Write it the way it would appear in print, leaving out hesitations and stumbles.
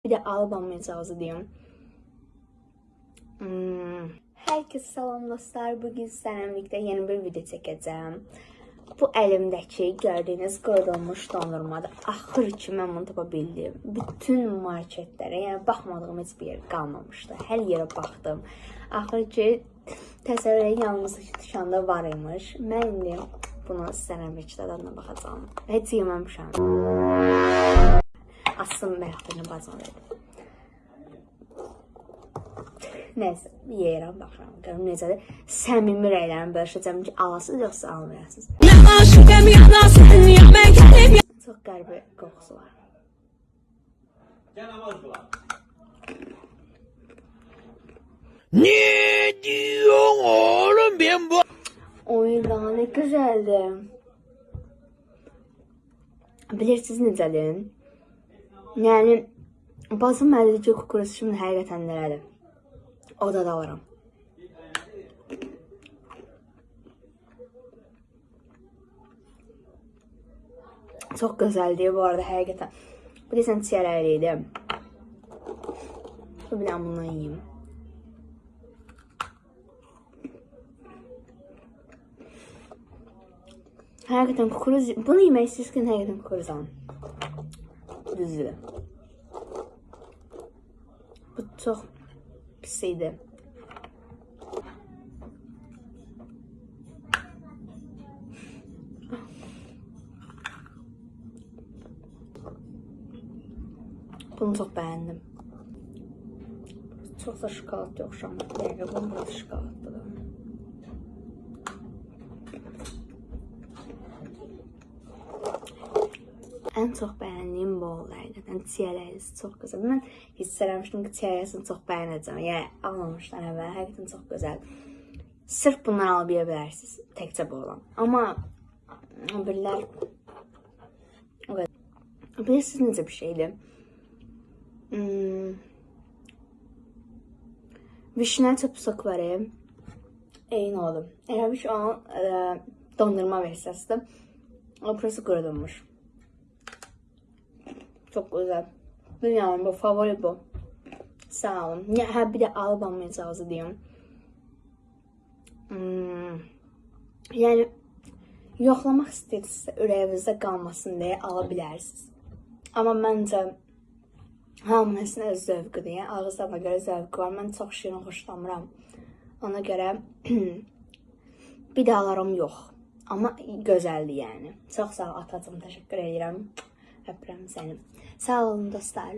Bir de alıb almayacağınızı deyim. Herkese salam dostlar. Bugün sizlerle birlikte yeni bir video çekeceğim. Bu elimdeki gördüğünüz qırılmış dondurmadır. Axır ki mən bunu tapa bildim. Bütün marketlere, yəni baxmadığım heç bir yer qalmamışdı. Hər yerə baxdım. Axır ki təsəvvürün yalnız dükkanda var imiş. Mən indi bunu sizlərlə birlikte dadına baxacağım. Heç yeməmişəm. Asım mərhətini bacana verdim. Neyse, yeyirəm, baxıram, görüm necədir. Səmimi rəylərimi bölüşəcəm ki, alasınız yoxsa almayasınız. Çox qəribə qoxusu var. Ne diyorsun oğlum ben bu? Oy daha ne güzeldi. Bilirsiniz necədir? Yəni, bazı məllici kukuruzu şimdi həqiqətən nələrdir. O da alıram. Çox gözəldir bu arada həqiqətən. Bu desən çiyərəyliydi. Bir də bundan yiyeyim. Həqiqətən kukuruz, bunu yemək istəyirsən həqiqətən kukuruz alın. Düzdür. Bu çox pis idi. Bunu çox bəyəndim. Çox da şokolad yoxşam. Yəni bunun biraz şokoladdır. Ən çox bəyəndiyim bu oldu həqiqətən. Çiyələyisi çox gözəl. Mən hiss eləmişdim ki, çiyələyisini çox bəyənəcəm. Yəni almamışdan əvvəl həqiqətən çox gözəl. Sırf bundan alıb yeyə bilərsiniz. Təkcə bu olan. Amma birlər bilirsiniz necə bir şeydir? Vişnə çöp sokları eyni oldu. Elə bir onun dondurma versiyasıdır. O burası qurudulmuş. Çok güzel. Bilmiyorum, bu favori bu. Sağ olun. Ya, bir de alıp almayacağınızı diyeyim. Yəni yoxlamaq istəyirsinizsə ürəyinizdə qalmasın deyə ala bilərsiniz. Amma məncə hamısının öz zövqüdür. Yəni ağızlarına görə zövqü var. Mən çox şirin xoşlamıram. Ona görə bir də alaram yox. Amma gözəldir yəni. Çox sağ ol atacığım. Təşəkkür edirəm. Öpürəm səni. Sağ olun dostlar.